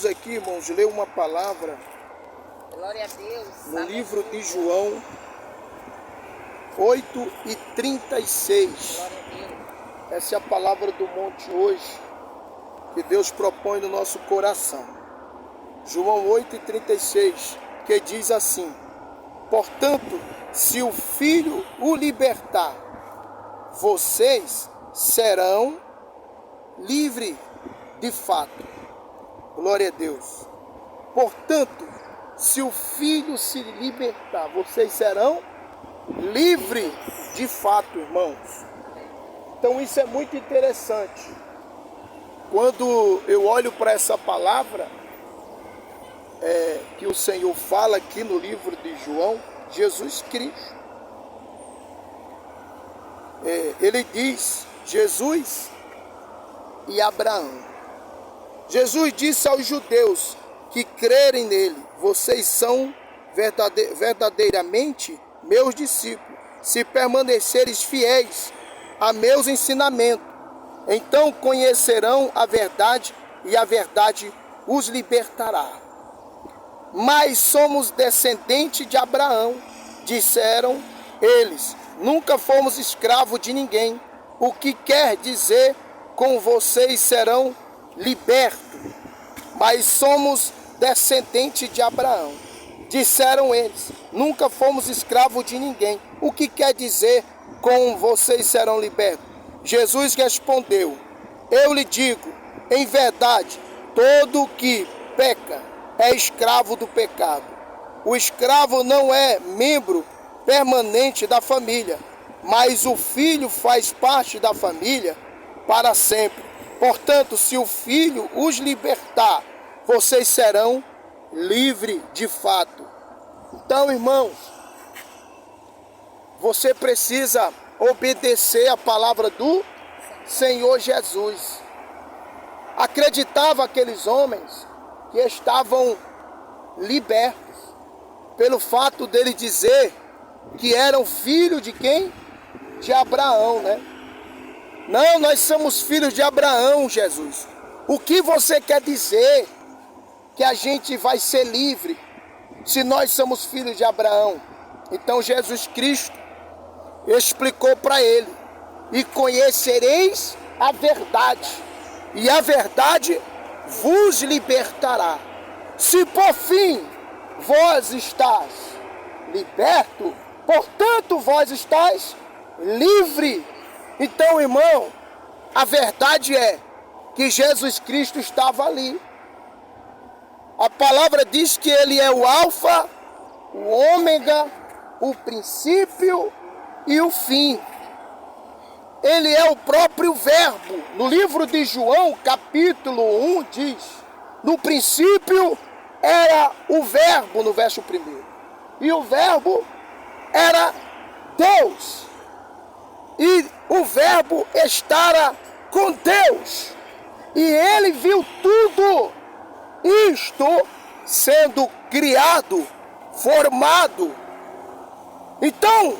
vamos aqui, irmãos, ler uma palavra. Glória a Deus. No livro de João 8:36. Glória a Deus. Essa é a palavra do monte hoje, que Deus propõe no nosso coração. João 8:36, que diz assim: portanto, se o Filho o libertar, vocês serão livres de fato. Glória a Deus. Portanto, se o Filho se libertar, vocês serão livres de fato, irmãos. Então isso é muito interessante. Quando eu olho para essa palavra que o Senhor fala aqui no livro de João, Jesus Cristo, ele diz, Jesus e Abraão. Jesus disse aos judeus que crerem nele: vocês são verdadeiramente meus discípulos, se permaneceres fiéis a meus ensinamentos. Então conhecerão a verdade e a verdade os libertará. Mas somos descendentes de Abraão, disseram eles. Nunca fomos escravos de ninguém. O que quer dizer com vocês serão libertos? Mas somos descendentes de Abraão, disseram eles. Nunca fomos escravos de ninguém. O que quer dizer com vocês serão libertos? Jesus respondeu: eu lhe digo, em verdade, todo que peca é escravo do pecado. O escravo não é membro permanente da família, mas o filho faz parte da família para sempre. Portanto, se o Filho os libertar, vocês serão livres de fato. Então, irmãos, você precisa obedecer a palavra do Senhor Jesus. Acreditava aqueles homens que estavam libertos pelo fato dele dizer que eram filhos de quem? De Abraão, né? Não, nós somos filhos de Abraão, Jesus. O que você quer dizer que a gente vai ser livre se nós somos filhos de Abraão? Então Jesus Cristo explicou para ele: e conhecereis a verdade, e a verdade vos libertará. Se por fim vós estáis liberto, portanto vós estáis livre. Então, irmão, a verdade é que Jesus Cristo estava ali. A palavra diz que ele é o alfa, o ômega, o princípio e o fim. Ele é o próprio verbo. No livro de João, capítulo 1, diz: no princípio era o verbo, no verso 1. E o verbo era Deus. E o verbo estava com Deus. E ele viu tudo isto sendo criado, formado. Então,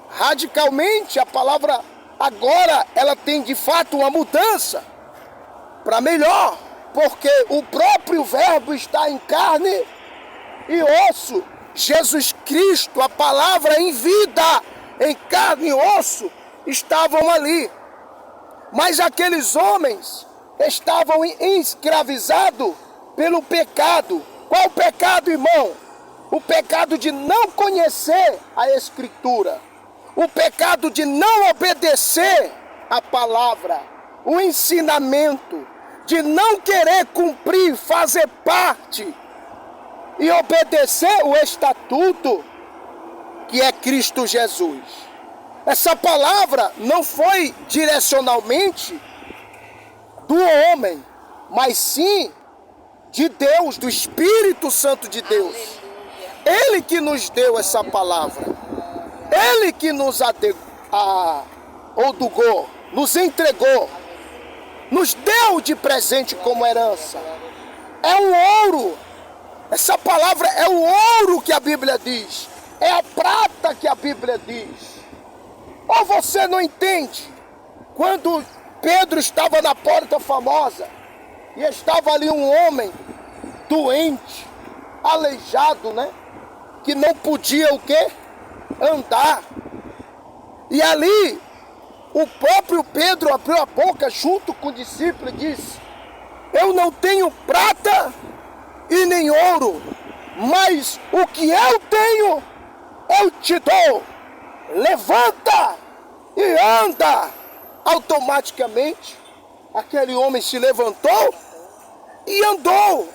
radicalmente, a palavra agora, ela tem de fato uma mudança para melhor. Porque o próprio verbo está em carne e osso. Jesus Cristo, a palavra em vida, em carne e osso, estavam ali. Mas aqueles homens estavam escravizados pelo pecado. Qual pecado, irmão? O pecado de não conhecer a Escritura. O pecado de não obedecer a palavra, o ensinamento, de não querer cumprir, fazer parte e obedecer o estatuto que é Cristo Jesus. Essa palavra não foi direcionalmente do homem, mas sim de Deus, do Espírito Santo de Deus. Aleluia. Ele que nos deu essa palavra. Ele que nos odugou, nos entregou, nos deu de presente como herança. É um ouro. Essa palavra é o ouro que a Bíblia diz. É a prata que a Bíblia diz. Ou você não entende? Quando Pedro estava na porta famosa e estava ali um homem doente, aleijado, né? Que não podia o quê? Andar. E ali, o próprio Pedro abriu a boca junto com o discípulo e disse: eu não tenho prata e nem ouro, mas o que eu tenho, eu te dou. Levanta e anda. Automaticamente, aquele homem se levantou e andou.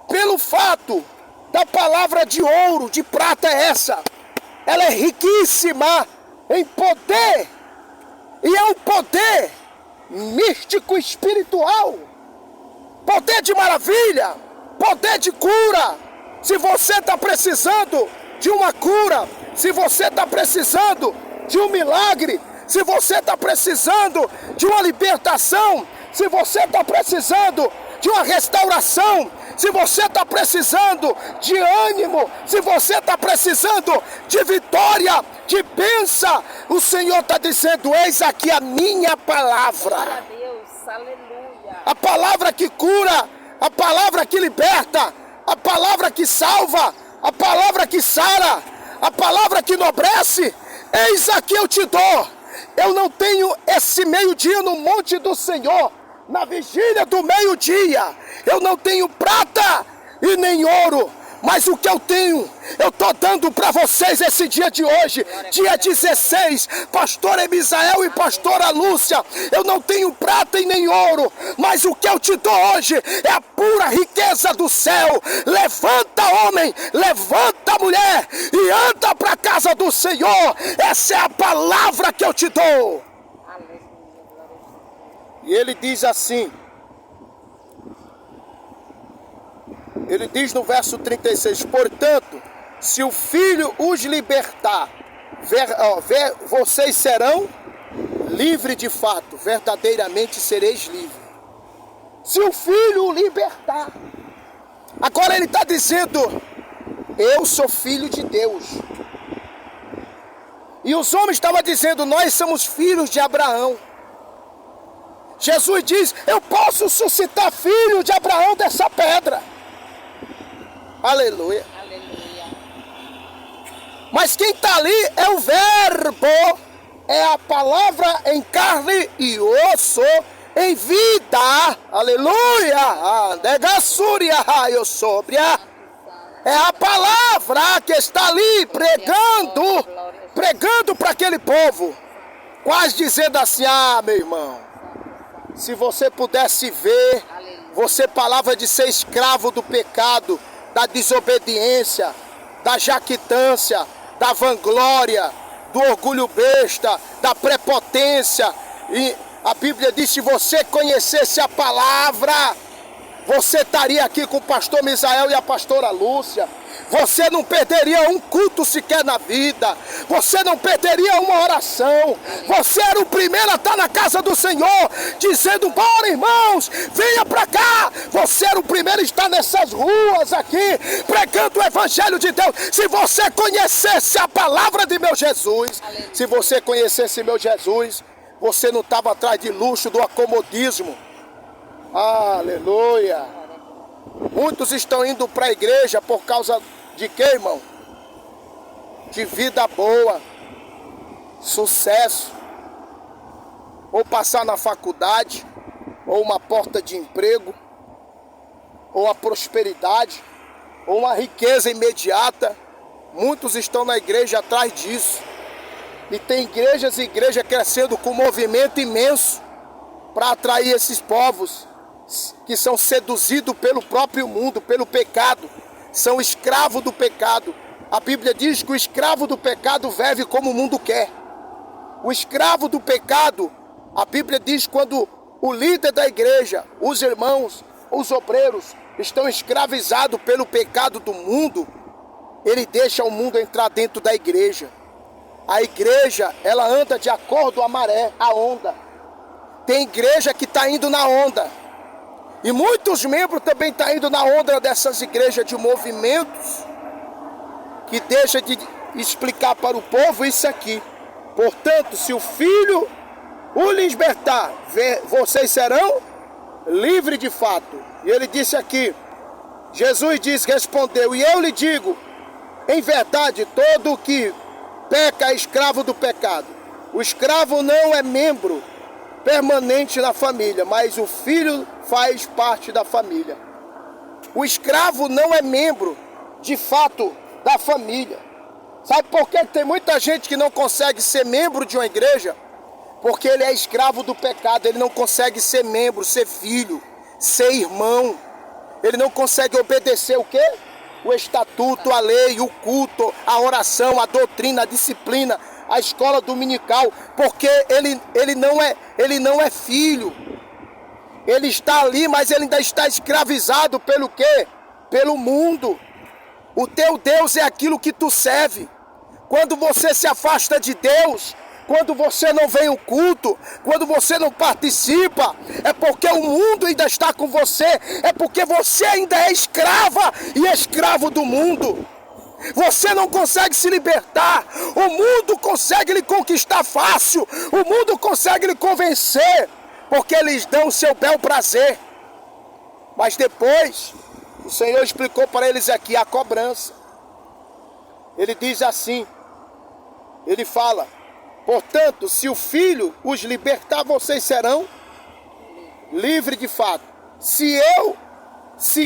Pelo fato da palavra de ouro, de prata essa, ela é riquíssima em poder, e é um poder místico espiritual, poder de maravilha, poder de cura. Se você está precisando de uma cura, se você está precisando de um milagre, se você está precisando de uma libertação, se você está precisando de uma restauração, se você está precisando de ânimo, se você está precisando de vitória, de bênção, o Senhor está dizendo: eis aqui a minha palavra. Glória a Deus, aleluia. A palavra que cura, a palavra que liberta, a palavra que salva, a palavra que sara, a palavra que enobrece. Eis aqui eu te dou. Eu não tenho esse meio-dia no monte do Senhor, na vigília do meio-dia. Eu não tenho prata e nem ouro, mas o que eu tenho, eu estou dando para vocês esse dia de hoje, dia 16, pastora Emisael e pastora Lúcia. Eu não tenho prata e nem ouro, mas o que eu te dou hoje é a pura riqueza do céu. Levanta, homem, levanta, mulher, e anda para a casa do Senhor. Essa é a palavra que eu te dou. E ele diz assim, ele diz no verso 36, portanto, se o Filho os libertar, vocês serão livres de fato, verdadeiramente sereis livres. Se o Filho o libertar. Agora ele está dizendo: eu sou filho de Deus. E os homens estavam dizendo: nós somos filhos de Abraão. Jesus diz: eu posso suscitar filho de Abraão dessa pedra. Aleluia. Aleluia. Mas quem está ali é o verbo, é a palavra em carne e osso, em vida. Aleluia. Eu sobria. É a palavra que está ali pregando para aquele povo, quase dizendo assim: ah, meu irmão, se você pudesse ver, você palavra de ser escravo do pecado, da desobediência, da jactância, da vanglória, do orgulho besta, da prepotência. E a Bíblia diz: se você conhecesse a palavra, você estaria aqui com o pastor Misael e a pastora Lúcia. Você não perderia um culto sequer na vida. Você não perderia uma oração. Você era o primeiro a estar na casa do Senhor, dizendo: bora, irmãos, venha para cá. Você era o primeiro a estar nessas ruas aqui, pregando o evangelho de Deus. Se você conhecesse a palavra de meu Jesus, se você conhecesse meu Jesus, você não estava atrás de luxo, do acomodismo. Aleluia. Muitos estão indo para a igreja por causa de quê, irmão? De vida boa, sucesso, ou passar na faculdade, ou uma porta de emprego, ou a prosperidade, ou uma riqueza imediata. Muitos estão na igreja atrás disso. E tem igrejas e igrejas crescendo com um movimento imenso para atrair esses povos que são seduzidos pelo próprio mundo, pelo pecado, são escravos do pecado. A Bíblia diz que o escravo do pecado vive como o mundo quer. O escravo do pecado, a Bíblia diz, quando o líder da igreja, os irmãos, os obreiros estão escravizados pelo pecado do mundo, ele deixa o mundo entrar dentro da igreja. A igreja, ela anda de acordo com a maré, a onda. Tem igreja que está indo na onda. E muitos membros também estão indo na onda dessas igrejas de movimentos, que deixa de explicar para o povo isso aqui. Portanto, se o Filho o libertar, vocês serão livres de fato. E ele disse aqui: Jesus disse, respondeu, e eu lhe digo, em verdade, todo o que peca é escravo do pecado. O escravo não é membro permanente na família, mas o filho faz parte da família. O escravo não é membro, de fato, da família. Sabe por que tem muita gente que não consegue ser membro de uma igreja? Porque ele é escravo do pecado, ele não consegue ser membro, ser filho, ser irmão. Ele não consegue obedecer o quê? O estatuto, a lei, o culto, a oração, a doutrina, a disciplina, a escola dominical, porque ele não é filho. Ele está ali, mas ele ainda está escravizado pelo quê? Pelo mundo. O teu Deus é aquilo que tu serve. Quando você se afasta de Deus, quando você não vem ao culto, quando você não participa, é porque o mundo ainda está com você, é porque você ainda é escrava e escravo do mundo. Você não consegue se libertar, o mundo consegue lhe conquistar fácil, o mundo consegue lhe convencer, porque eles dão o seu bel prazer. Mas depois, o Senhor explicou para eles aqui a cobrança. Ele diz assim, ele fala, portanto, se o Filho os libertar, vocês serão livres de fato. Se eu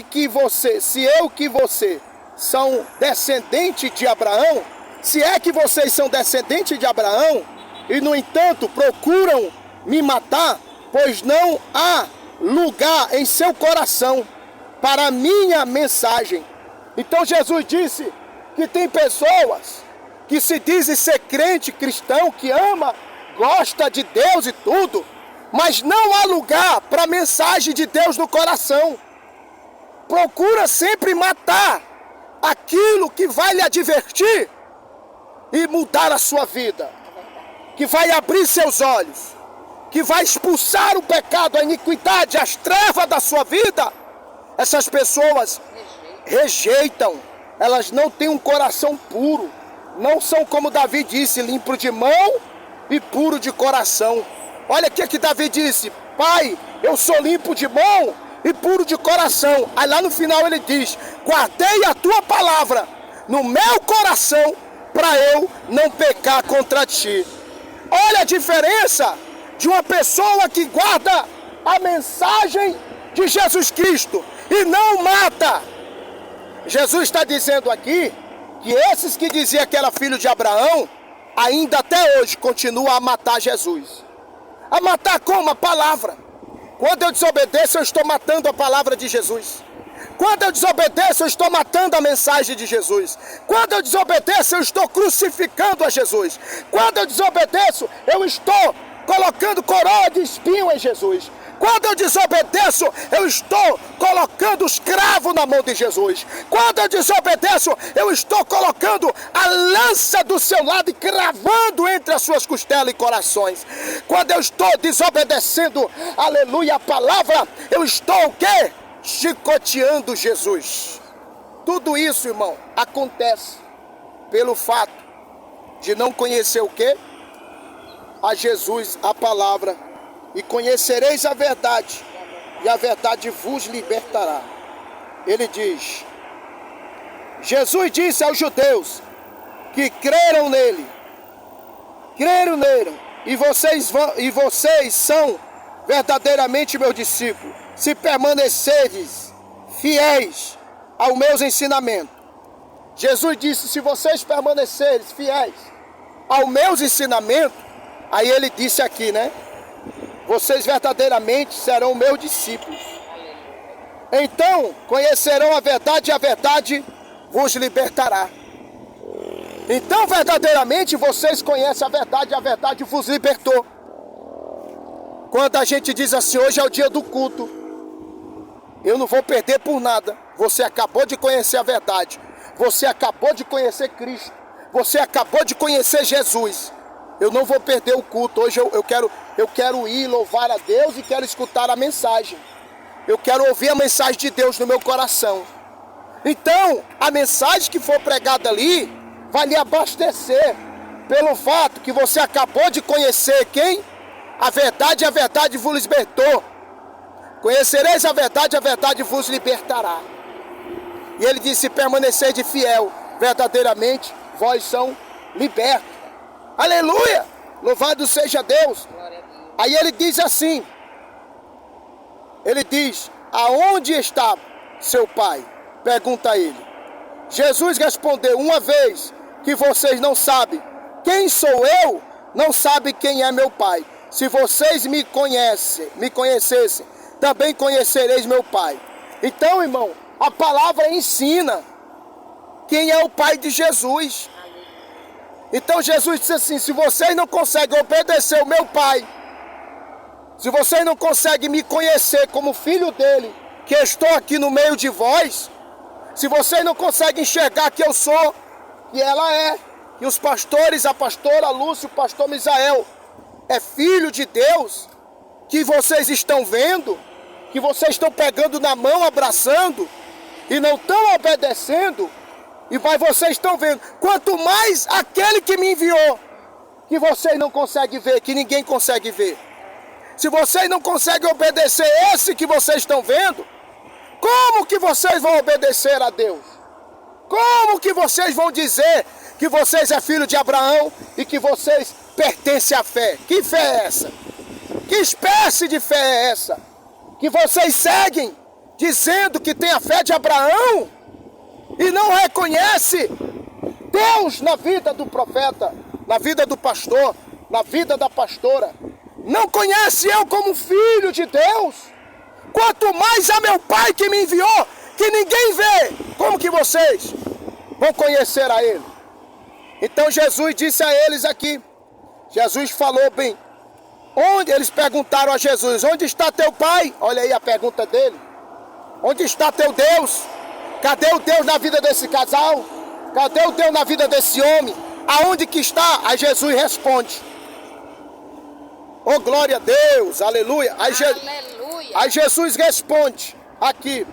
que você são descendentes de Abraão, se é que vocês são descendentes de Abraão, e no entanto procuram me matar, pois não há lugar em seu coração para a minha mensagem. Então Jesus disse que tem pessoas que se dizem ser crente, cristão, que ama, gosta de Deus e tudo, mas não há lugar para a mensagem de Deus no coração. Procura sempre matar aquilo que vai lhe advertir e mudar a sua vida, que vai abrir seus olhos, que vai expulsar o pecado, a iniquidade, as trevas da sua vida. Essas pessoas rejeitam, elas não têm um coração puro, não são como Davi disse, limpo de mão e puro de coração. Olha aqui que Davi disse, Pai, eu sou limpo de mão e puro de coração. Aí lá no final ele diz, guardei a tua palavra no meu coração para eu não pecar contra ti. Olha a diferença de uma pessoa que guarda a mensagem de Jesus Cristo e não mata. Jesus está dizendo aqui que esses que diziam que era filho de Abraão, ainda até hoje continuam a matar Jesus. A matar como? A palavra. Quando eu desobedeço, eu estou matando a palavra de Jesus. Quando eu desobedeço, eu estou matando a mensagem de Jesus. Quando eu desobedeço, eu estou crucificando a Jesus. Quando eu desobedeço, eu estou colocando coroa de espinho em Jesus. Quando eu desobedeço, eu estou colocando os cravos na mão de Jesus. Quando eu desobedeço, eu estou colocando a lança do seu lado e cravando entre as suas costelas e corações. Quando eu estou desobedecendo, aleluia, a palavra, eu estou o quê? Chicoteando Jesus. Tudo isso, irmão, acontece pelo fato de não conhecer o quê? A Jesus, a palavra. E conhecereis a verdade, e a verdade vos libertará. Ele diz, Jesus disse aos judeus que creram nele, e vocês são verdadeiramente meus discípulos, se permanecerdes fiéis aos meus ensinamentos. Jesus disse, se vocês permanecerem fiéis aos meus ensinamentos, aí ele disse aqui, né? Vocês verdadeiramente serão meus discípulos. Então conhecerão a verdade e a verdade vos libertará. Então verdadeiramente vocês conhecem a verdade e a verdade vos libertou. Quando a gente diz assim, hoje é o dia do culto, eu não vou perder por nada. Você acabou de conhecer a verdade. Você acabou de conhecer Cristo. Você acabou de conhecer Jesus. Eu não vou perder o culto. Hoje eu quero ir louvar a Deus e quero escutar a mensagem. Eu quero ouvir a mensagem de Deus no meu coração. Então, a mensagem que for pregada ali vai lhe abastecer pelo fato que você acabou de conhecer quem? A verdade vos libertou. Conhecereis a verdade vos libertará. E ele disse: permanecer de fiel, verdadeiramente vós são libertos. Aleluia! Louvado seja Deus. Glória a Deus. Aí ele diz assim, ele diz: aonde está seu pai? Pergunta ele. Jesus respondeu: uma vez que vocês não sabem quem sou eu, não sabem quem é meu pai. Se vocês me conhecessem, também conhecereis meu pai. Então, irmão, a palavra ensina quem é o pai de Jesus. Então Jesus disse assim: se vocês não conseguem obedecer o meu pai, se vocês não conseguem me conhecer como filho dele, que eu estou aqui no meio de vós, se vocês não conseguem enxergar que eu sou, que ela é, que os pastores, a pastora Lúcia, o pastor Misael, é filho de Deus, que vocês estão vendo, que vocês estão pegando na mão, abraçando, e não estão obedecendo, e vocês estão vendo, quanto mais aquele que me enviou, que vocês não conseguem ver, que ninguém consegue ver. Se vocês não conseguem obedecer esse que vocês estão vendo, como que vocês vão obedecer a Deus? Como que vocês vão dizer que vocês é filho de Abraão e que vocês pertencem à fé? Que fé é essa? Que espécie de fé é essa? Que vocês seguem dizendo que tem a fé de Abraão e não reconhece Deus na vida do profeta, na vida do pastor, na vida da pastora. Não conhece eu como filho de Deus? Quanto mais a meu pai que me enviou, que ninguém vê, como que vocês vão conhecer a ele? Então Jesus disse a eles aqui, Jesus falou bem, onde eles perguntaram a Jesus: onde está teu pai? Olha aí a pergunta dele. Onde está teu Deus? Cadê o Deus na vida desse casal? Cadê o Deus na vida desse homem? Aonde que está? Aí Jesus responde: oh, glória a Deus, aleluia. Aleluia. Aí Jesus responde aqui.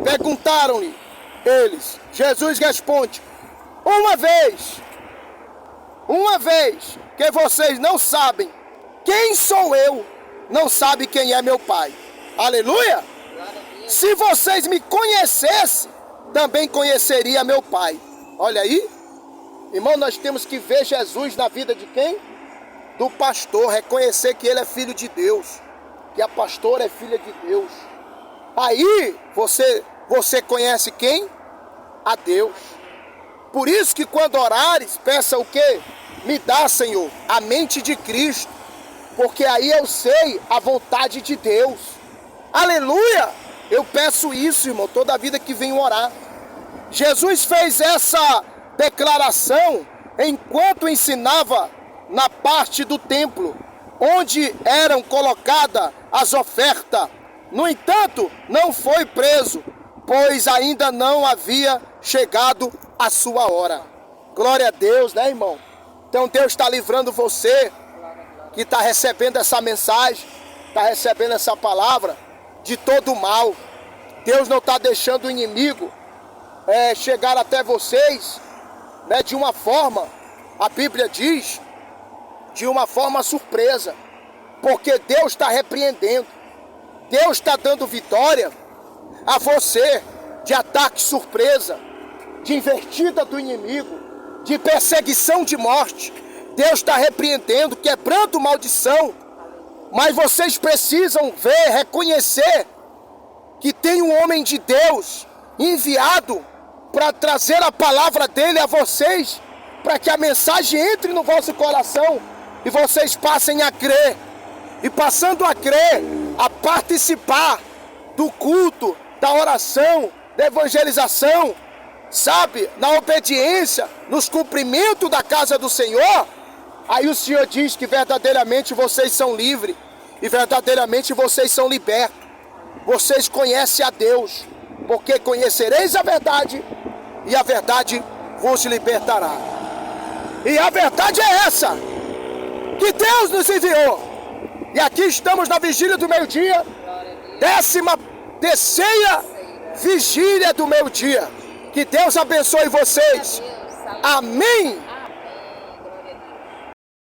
Perguntaram-lhe eles. Jesus responde: uma vez que vocês não sabem quem sou eu, não sabem quem é meu pai. Aleluia. Se vocês me conhecessem, também conheceria meu pai. Olha aí, irmão, nós temos que ver Jesus na vida de quem? Do pastor, reconhecer que ele é filho de Deus, que a pastora é filha de Deus. Aí você conhece quem? A Deus. Por isso que quando orares, peça o quê? Me dá, Senhor, a mente de Cristo, porque aí eu sei a vontade de Deus. Aleluia! Eu peço isso, irmão, toda a vida que venho orar. Jesus fez essa declaração enquanto ensinava na parte do templo, onde eram colocadas as ofertas. No entanto, não foi preso, pois ainda não havia chegado a sua hora. Glória a Deus, né, irmão? Então Deus está livrando você, que está recebendo essa mensagem, está recebendo essa palavra, de todo o mal. Deus não está deixando o inimigo chegar até vocês, né, de uma forma, a Bíblia diz, de uma forma surpresa, porque Deus está repreendendo, Deus está dando vitória a você de ataque surpresa, de investida do inimigo, de perseguição de morte. Deus está repreendendo, quebrando maldição, mas vocês precisam ver, reconhecer que tem um homem de Deus enviado para trazer a palavra dele a vocês, para que a mensagem entre no vosso coração e vocês passem a crer, e passando a crer, a participar do culto, da oração, da evangelização, sabe, na obediência, nos cumprimentos da casa do Senhor. Aí o Senhor diz que verdadeiramente vocês são livres e verdadeiramente vocês são libertos. Vocês conhecem a Deus, porque conhecereis a verdade e a verdade vos libertará. E a verdade é essa, que Deus nos enviou. E aqui estamos na vigília do meio-dia, 13ª vigília do meio-dia. Que Deus abençoe vocês. Amém.